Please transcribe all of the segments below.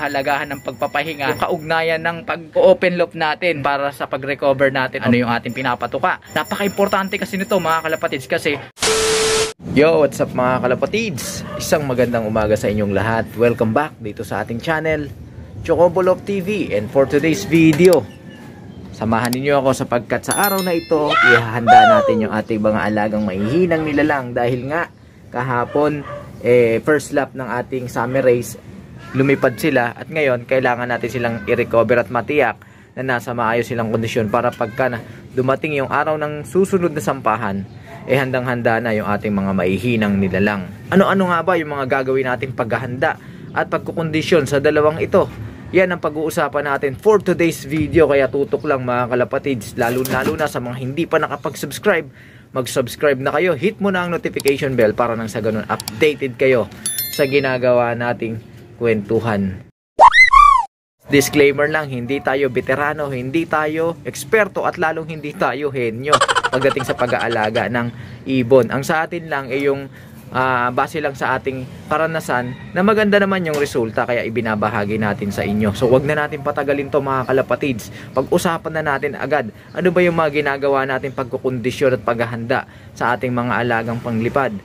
kahalagahan ng pagpapahinga, yung kaugnayan ng pag-open loop natin para sa pag-recover natin. Ano yung ating pinapatuka? Napaka-importante kasi nito mga kalapatids kasi yo, what's up mga kalapatids? Isang magandang umaga sa inyong lahat. Welcome back dito sa ating channel, Chocobolop TV. And for today's video, samahan ninyo ako sapagkat sa araw na ito, ihahanda natin yung ating mga alagang maihinang nilalang. Dahil nga, kahapon, first lap ng ating summer race, lumipad sila. At ngayon, kailangan natin silang i-recover at matiyak na nasa maayos silang kondisyon para pagka dumating yung araw ng susunod na sampahan, handang-handa na yung ating mga maihinang nilalang. Ano-ano nga ba yung mga gagawin natin paghahanda at pagkukondisyon sa dalawang ito? Yan ang pag-uusapan natin for today's video, kaya tutok lang mga kalapatids, lalo na sa mga hindi pa nakapag-subscribe. Mag-subscribe na kayo, hit mo na ang notification bell para nang sa ganun updated kayo sa ginagawa nating kwentuhan. Disclaimer lang, hindi tayo veterano, hindi tayo eksperto at lalong hindi tayo henyo pagdating sa pag-aalaga ng ibon. Ang sa atin lang ay yung base lang sa ating karanasan na maganda naman yung resulta, kaya ibinabahagi natin sa inyo. So wag na natin patagalin to mga kalapatids. Pag-usapan na natin agad ano ba yung mga ginagawa natin pagkukondisyon at paghahanda sa ating mga alagang panglipad.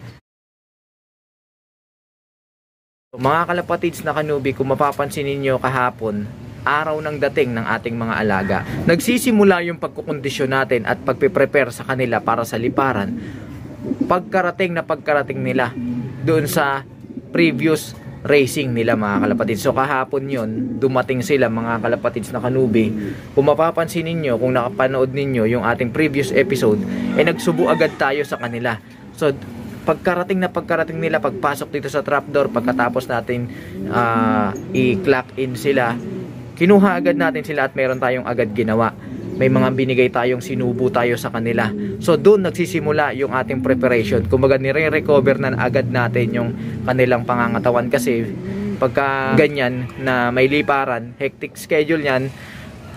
Mga kalapatids na kanubi, kung mapapansin ninyo kahapon, araw ng dating ng ating mga alaga, nagsisimula yung pagkukondisyon natin at pagpiprepare sa kanila para sa liparan pagkarating nila doon sa previous racing nila mga kalapatids. So kahapon yun, dumating sila mga kalapatids na kanubi. Kung mapapansin ninyo, kung nakapanood ninyo yung ating previous episode, nagsubo agad tayo sa kanila. So pagkarating nila, pagpasok dito sa trapdoor, pagkatapos natin i-clock in sila, kinuha agad natin sila at meron tayong agad ginawa. May mga binigay tayong sinubo tayo sa kanila. So doon nagsisimula yung ating preparation. Kumbaga nire-recover na agad natin yung kanilang pangangatawan, kasi pagka ganyan na may liparan, hectic schedule yan,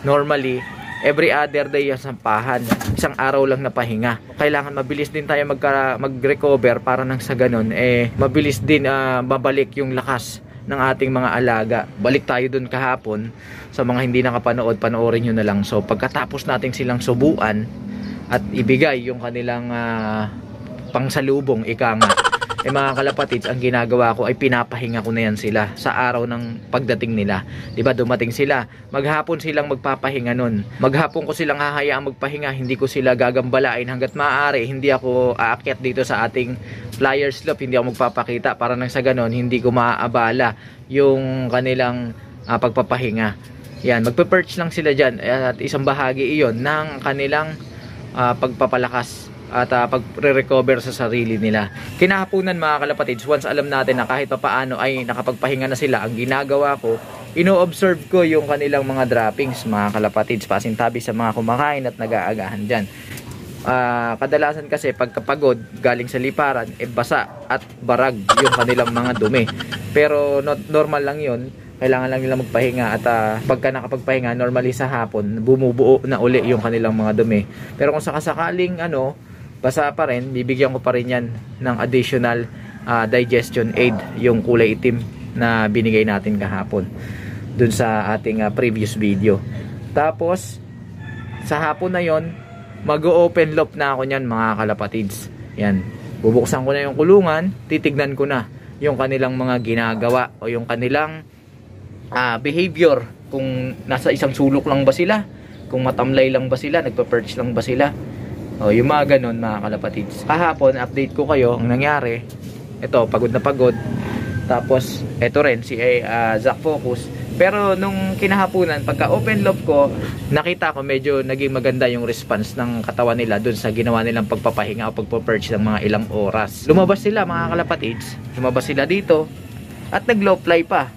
normally every other day yung sampahan, isang araw lang na pahinga. Kailangan mabilis din tayo mag-recover para nang sa ganun mabilis din babalik yung lakas ng ating mga alaga. Balik tayo dun kahapon. Sa mga hindi nakapanood, panoorin nyo na lang. So pagkatapos natin silang subuan at ibigay yung kanilang pangsalubong, ika nga, mga kalapatids, ang ginagawa ko ay pinapahinga ko na yan sila sa araw ng pagdating nila. Diba, dumating sila, maghapon silang magpapahinga nun. Maghapon ko silang hahayaang magpahinga, hindi ko sila gagambalain hanggat maaari. Hindi ako aakyat dito sa ating flyer slope, hindi ako magpapakita para nang sa ganon hindi ko maaabala yung kanilang pagpapahinga. Yan, magpe-perch lang sila dyan at isang bahagi iyon ng kanilang pagpapalakas at pagre-recover sa sarili nila. Kinahaponan mga kalapatids, once alam natin na kahit papaano ay nakapagpahinga na sila, ang ginagawa ko, ino-observe ko yung kanilang mga droppings mga kalapatids, pasintabi sa mga kumakain at nag-aagahan dyan. Kadalasan kasi pagkapagod galing sa liparan, basa at barag yung kanilang mga dumi. Pero normal lang yun, kailangan lang nila magpahinga at pagka nakapagpahinga, normally sa hapon bumubuo na uli yung kanilang mga dumi. Pero kung sakasakaling basa pa rin, bibigyan ko pa rin yan ng additional digestion aid, yung kulay itim na binigay natin kahapon dun sa ating previous video. Tapos sa hapon na yon, mag-open loop na ako nyan mga kalapatids. Yan, bubuksan ko na yung kulungan, titignan ko na yung kanilang mga ginagawa o yung kanilang behavior, kung nasa isang sulok lang ba sila, kung matamlay lang ba sila, nagpa-perch lang ba sila, o yung mga ganon mga kalapatids. Kahapon update ko kayo ang nangyari. Ito, pagod na pagod. Tapos ito rin si Zack Focus. Pero nung kinahaponan, pagka open loop ko, nakita ko medyo naging maganda yung response ng katawan nila dun sa ginawa nilang pagpapahinga o pagpa-perch ng mga ilang oras. Lumabas sila mga kalapatids, lumabas sila dito at nag-low fly pa.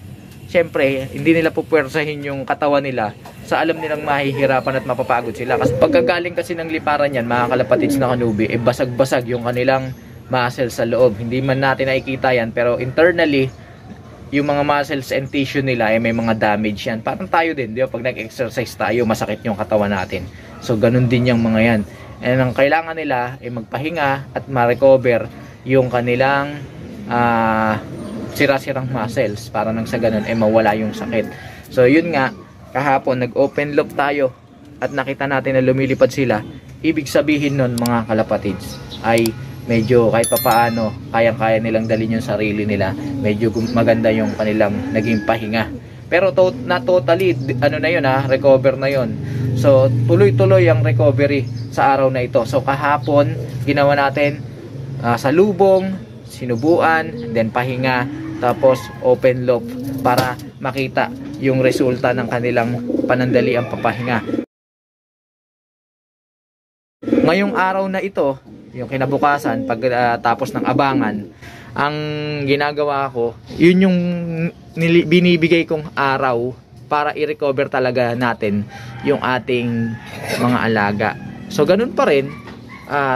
Siyempre, hindi nila pupwersahin yung katawan nila sa alam nilang mahihirapan at mapapagod sila. Kasi pagkagaling kasi ng liparan yan, mga kalapatids na kanubi, basag-basag yung kanilang muscles sa loob. Hindi man natin nakikita yan, pero internally, yung mga muscles and tissue nila may mga damage yan. Parang tayo din, di ba? Pag nag-exercise tayo, masakit yung katawan natin. So, ganun din yung mga yan. And ang kailangan nila ay magpahinga at ma-recover yung kanilang sira-sirang muscles para nang sa ganun mawala yung sakit. So yun nga, kahapon nag-open loop tayo at nakita natin na lumilipad sila. Ibig sabihin nun mga kalapatids ay medyo kahit papaano kayang-kaya nilang dalhin yung sarili nila. Medyo maganda yung kanilang naging pahinga. Pero totally ano na yun recover na yun. So tuloy-tuloy ang recovery sa araw na ito. So kahapon ginawa natin sa lubong, sinubuan, then pahinga, tapos open loop para makita yung resulta ng kanilang panandaliang papahinga. Ngayong araw na ito, yung kinabukasan, pag tapos ng abangan, ang ginagawa ko, yun yung binibigay kong araw para i-recover talaga natin yung ating mga alaga. So ganun pa rin,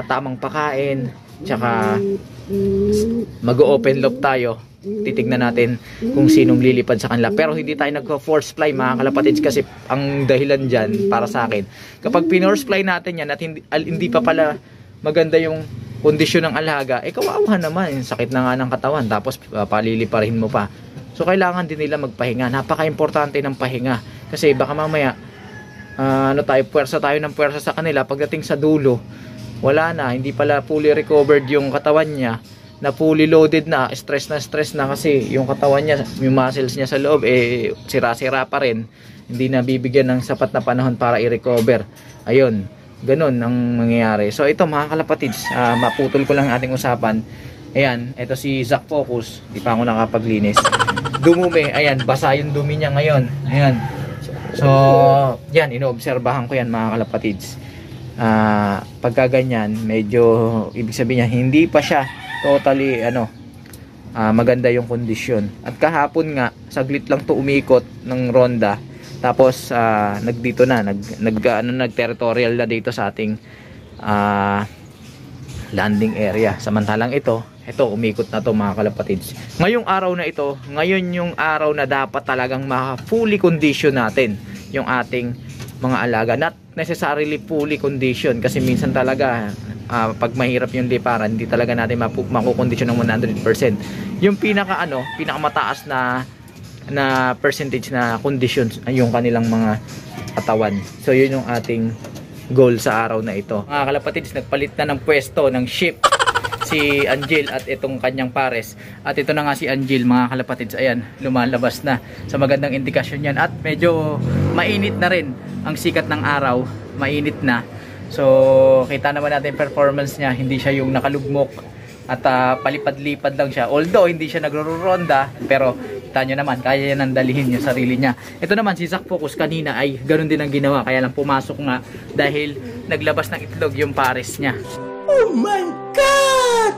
tamang pakain, tsaka mag-open loop tayo. Titignan natin kung sinong lilipad sa kanila, pero hindi tayo nagko-force fly mga kalapatids, kasi ang dahilan dyan para sa akin, kapag pinorce fly natin yan at hindi pa pala maganda yung kondisyon ng alaga, kawawa naman, sakit na nga ng katawan, tapos paliliparin mo pa. So kailangan din nila magpahinga. Napaka-importante ng pahinga, kasi baka mamaya puwersa tayo ng puwersa sa kanila, pagdating sa dulo wala na, hindi pala fully recovered yung katawan niya, na fully loaded na, stress na kasi yung katawan niya, yung muscles niya sa loob sira-sira pa rin, hindi na bibigyan ng sapat na panahon para i-recover. Ayun, ganun ang mangyayari. So ito mga kalapatids, maputol ko lang ating usapan. Ayan, ito si Zac Focus, di pa ako nakapaglinis. Dumumi, ayan, basa yung dumi niya ngayon. Ayan. So yan, inoobserbahan ko yan mga kalapatids. Pagka ganyan, medyo ibig sabihin niya hindi pa siya totally maganda yung kondisyon. At kahapon nga saglit lang to umikot ng ronda, tapos nagdito na nag-territorial na dito sa ating landing area. Samantalang ito umikot na to mga kalapatids. Ngayong araw na ito, ngayon yung araw na dapat talagang fully condition natin yung ating mga alaga. Not necessarily fully condition, kasi minsan talaga pag mahirap yung liparan, hindi talaga natin makukondisyon ng 100%. Yung pinakamataas na percentage na conditions yung kanilang mga katawan. So yun yung ating goal sa araw na ito. Mga kalapatids, nagpalit na ng pwesto ng ship si Angel at itong kanyang pares. At ito na nga si Angel mga kalapatids, ayan, lumalabas na sa magandang indikasyon yan. At medyo mainit na rin ang sikat ng araw, mainit na. So kita naman natin performance niya, hindi siya yung nakalugmok at palipad-lipad lang siya. Although hindi siya nagro-ronda, pero kita nyo naman, kaya yan ang dalihin yung sarili niya. Ito naman si Zac Focus, kanina ay ganun din ang ginawa, kaya lang pumasok nga dahil naglabas ng itlog yung pares niya. Oh my God!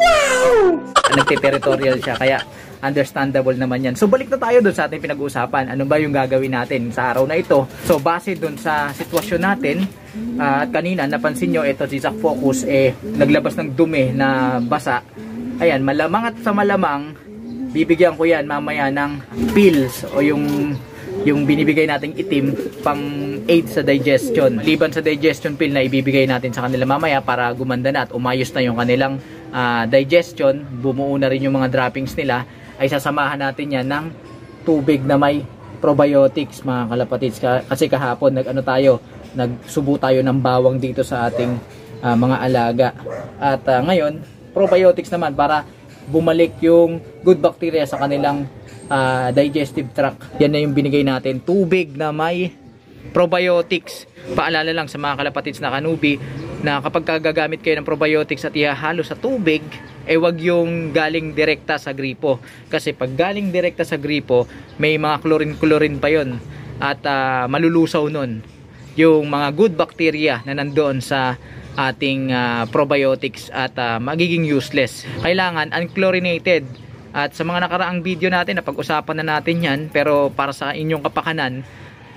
Wow! Nagte-territorial siya, kaya understandable naman yan. So balik na tayo dun sa ating pinag-uusapan. Ano ba yung gagawin natin sa araw na ito? So base dun sa sitwasyon natin, at kanina napansin nyo, ito si Zac Focus naglabas ng dumi na basa. Ayan, malamang at sa malamang bibigyan ko yan mamaya ng pills o yung binibigay nating itim pang aid sa digestion. Liban sa digestion pill na ibibigay natin sa kanila mamaya para gumanda na at umayos na yung kanilang digestion, bumuo na rin yung mga droppings nila, ay sasamahan natin yan ng tubig na may probiotics mga kalapatids. Kasi kahapon nagsubo tayo ng bawang dito sa ating mga alaga. At ngayon, probiotics naman para bumalik yung good bacteria sa kanilang digestive tract. Yan na yung binigay natin, tubig na may probiotics. Paalala lang sa mga kalapatids na kanubi na kapag gagamit kayo ng probiotics at ihahalo sa tubig, wag yung galing direkta sa gripo. Kasi pag galing direkta sa gripo, may mga chlorine pa yun at malulusaw nun yung mga good bacteria na nandoon sa ating probiotics at magiging useless. Kailangan unchlorinated. At sa mga nakaraang video natin, napag-usapan na natin yan, pero para sa inyong kapakanan,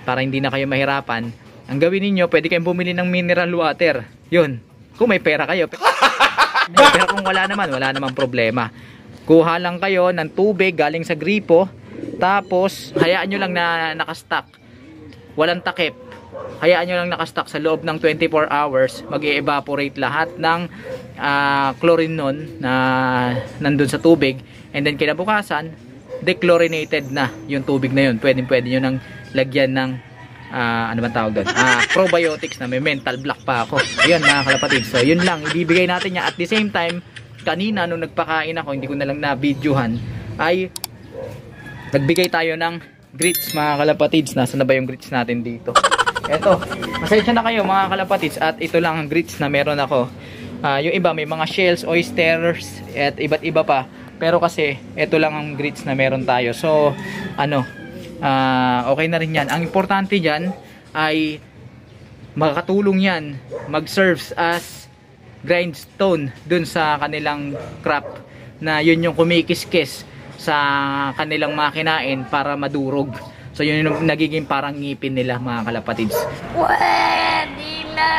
para hindi na kayo mahirapan, ang gawin niyo, pwede kayong bumili ng mineral water. Yun, kung may pera kayo. Pero kung wala naman problema. Kuha lang kayo ng tubig galing sa gripo, tapos hayaan nyo lang na nakastock, walang takip, hayaan nyo lang nakastock sa loob ng 24 hours, mag-evaporate lahat ng chlorine nun na nandun sa tubig, and then kinabukasan dechlorinated na yung tubig na yun. Pwede nyo nang lagyan ng ano ba tawag doon? Probiotics na may mental block pa ako. Ayun mga kalapatid. So yun lang, ibibigay natin niya. At the same time, kanina nung nagpakain ako, hindi ko na lang na-videohan, ay nagbigay tayo ng grits mga kalapatids. Nasaan na ba yung grits natin dito? Eto, pasensya na kayo mga kalapatids, at ito lang ang grits na meron ako. Yung iba may mga shells, oysters, at iba't iba pa. Pero kasi ito lang ang grits na meron tayo. So ano, okay na rin yan. Ang importante dyan ay makakatulong yan, mag-serves as grindstone dun sa kanilang crop, na yun yung kumikis-kis sa kanilang makinain para madurog. So yun yung nagiging parang ngipin nila mga kalapatids. Pwede na!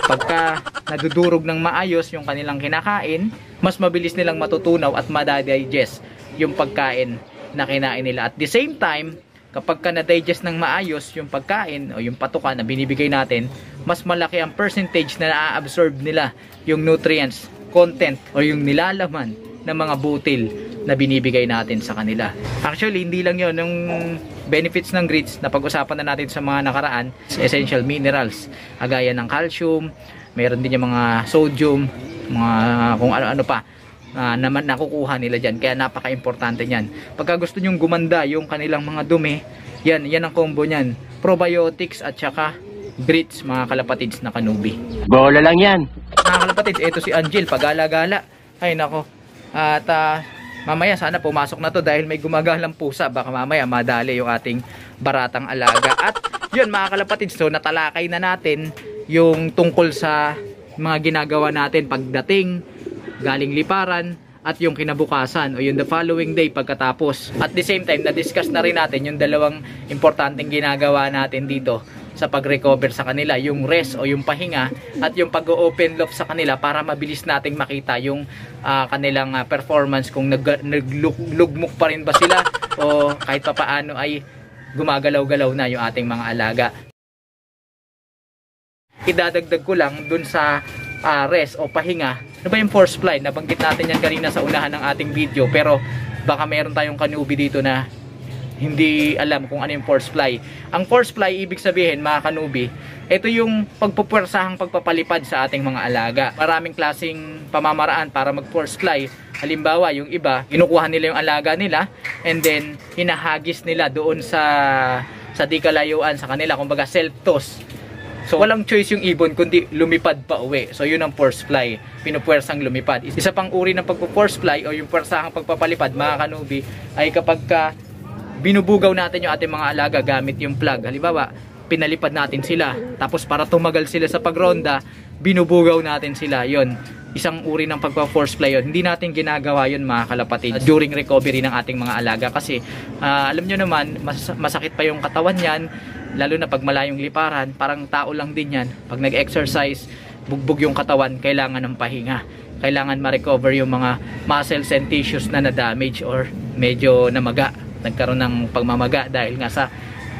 Pagka nadudurog ng maayos yung kanilang kinakain, mas mabilis nilang matutunaw at madadigest yung pagkain na kinain nila. At the same time, kapag ka na-digest ng maayos yung pagkain o yung patuka na binibigay natin, mas malaki ang percentage na na-absorb nila yung nutrients, content o yung nilalaman ng mga butil na binibigay natin sa kanila. Actually, hindi lang yun. Yung benefits ng grits na pag-usapan na natin sa mga nakaraan, essential minerals, agaya ng calcium, meron din yung mga sodium, mga kung ano-ano pa naman nakukuha nila dyan. Kaya napaka-importante niyan. Pagka gusto nyong gumanda yung kanilang mga dumi, yan ang combo niyan. Probiotics at saka grits mga kalapatids na kanubi. Bola lang yan. Mga kalapatids, ito si Angel, pagala-gala. Ay nako. At mamaya sana pumasok na to dahil may gumagalang pusa. Baka mamaya madali yung ating baratang alaga. At yun mga kalapatids, so natalakay na natin yung tungkol sa mga ginagawa natin pagdating galing liparan at yung kinabukasan o yung the following day pagkatapos. At the same time, na-discuss na rin natin yung dalawang importanteng ginagawa natin dito sa pag-recover sa kanila, yung rest o yung pahinga at yung pag-open loop sa kanila para mabilis nating makita yung kanilang performance, kung naglugmok pa rin ba sila o kahit pa paano ay gumagalaw-galaw na yung ating mga alaga. Idadagdag ko lang dun sa rest o pahinga. Ano ba yung force fly? Nabanggit natin yan kanina sa unahan ng ating video, pero baka meron tayong kanubi dito na hindi alam kung ano yung force fly. Ang force fly, ibig sabihin mga kanubi, ito yung pagpupwersahang pagpapalipad sa ating mga alaga. Maraming klaseng pamamaraan para mag force fly. Halimbawa, yung iba, kinukuha nila yung alaga nila and then hinahagis nila doon sa di kalayuan sa kanila, kumbaga self-toss. So walang choice yung ibon kundi lumipad pa uwi. So yun ang force fly, pinupwersang lumipad. Isa pang uri ng pagpo-force fly o yung pwersahang pagpapalipad mga kanubi ay kapag binubugaw natin yung ating mga alaga gamit yung plug. Halimbawa, pinalipad natin sila, tapos para tumagal sila sa pagronda, binubugaw natin sila. Yon, isang uri ng pagpa-force fly yun. Hindi natin ginagawa yun mga kalapatid during recovery ng ating mga alaga kasi alam nyo naman, masakit pa yung katawan yan, lalo na pag malayong liparan. Parang tao lang din yan. Pag nag-exercise, bugbog yung katawan, kailangan ng pahinga. Kailangan ma-recover yung mga muscles and tissues na na-damage or medyo namaga, nagkaroon ng pagmamaga dahil nga sa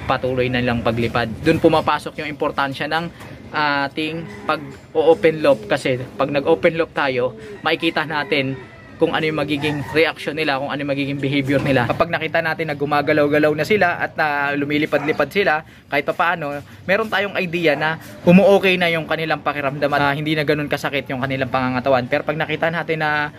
patuloy na lang paglipad. Doon pumapasok yung importansya ng ating pag-open loop, kasi pag nag-open loop tayo, makikita natin kung ano yung magiging reaction nila, kung ano yung magiging behavior nila. Kapag nakita natin na gumagalaw-galaw na sila at na lumilipad-lipad sila, kahit pa paano, meron tayong idea na umu-okay na yung kanilang pakiramdam at hindi na ganun kasakit yung kanilang pangangatawan. Pero pag nakita natin na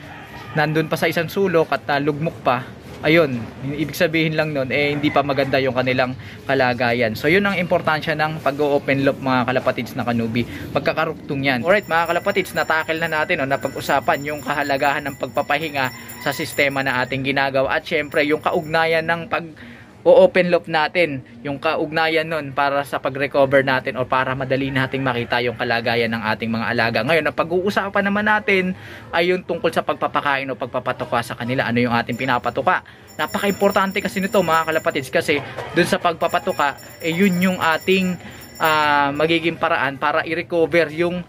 nandun pa sa isang sulok at lugmok pa, ayun, ibig sabihin lang nun, hindi pa maganda yung kanilang kalagayan. So yun ang importansya ng pag-open loop mga kalapatids na kanubi. Magkakarugtong yan. Alright mga kalapatids, natakil na natin o napag-usapan yung kahalagahan ng pagpapahinga sa sistema na ating ginagawa. At syempre yung kaugnayan ng pag-open loop natin, yung kaugnayan nun para sa pag-recover natin o para madali nating makita yung kalagayan ng ating mga alaga. Ngayon, ang pag-uusapan naman natin ay yung tungkol sa pagpapakain o pagpapatuka sa kanila. Ano yung ating pinapatuka? Napaka-importante kasi nito mga kalapatids, kasi dun sa pagpapatuka, yun yung ating magiging paraan para i-recover yung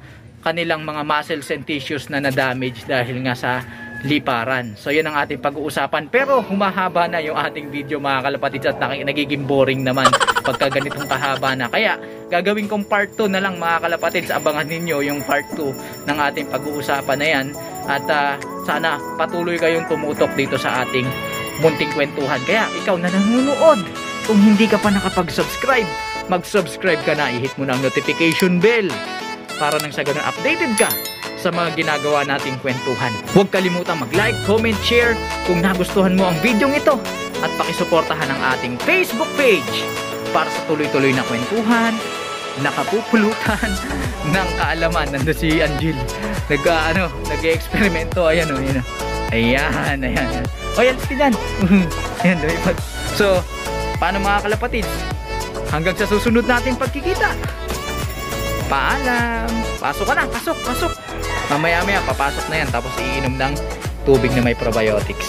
kanilang mga muscles and tissues na na-damage dahil nga sa liparan. So yan ang ating pag-uusapan, pero humahaba na yung ating video mga kalapatids at nagiging boring naman pagka ganitong kahaba na. Kaya gagawin kong part 2 na lang mga kalapatids. Abangan ninyo yung part 2 ng ating pag-uusapan na yan, at sana patuloy kayong tumutok dito sa ating munting kwentuhan. Kaya ikaw na nanonood, kung hindi ka pa nakapag-subscribe, mag-subscribe ka na, i-hit mo na ang notification bell para nang sa ganun updated ka sa mga ginagawa nating kwentuhan. Huwag kalimutang mag-like, comment, share kung nagustuhan mo ang video ito, at pakisuportahan ang ating Facebook page para sa tuloy-tuloy na kwentuhan, nakapupulutan ng kaalaman. Nandun si Angel nag-e-eksperimento. Ayan o, ayan. Ayan. O yan, yan. Ayan, so, paano mga kalapatids? Hanggang sa susunod nating pagkikita. Paalam. Pasok ka na, pasok. Mamaya papasok na yan, tapos iinom ng tubig na may probiotics.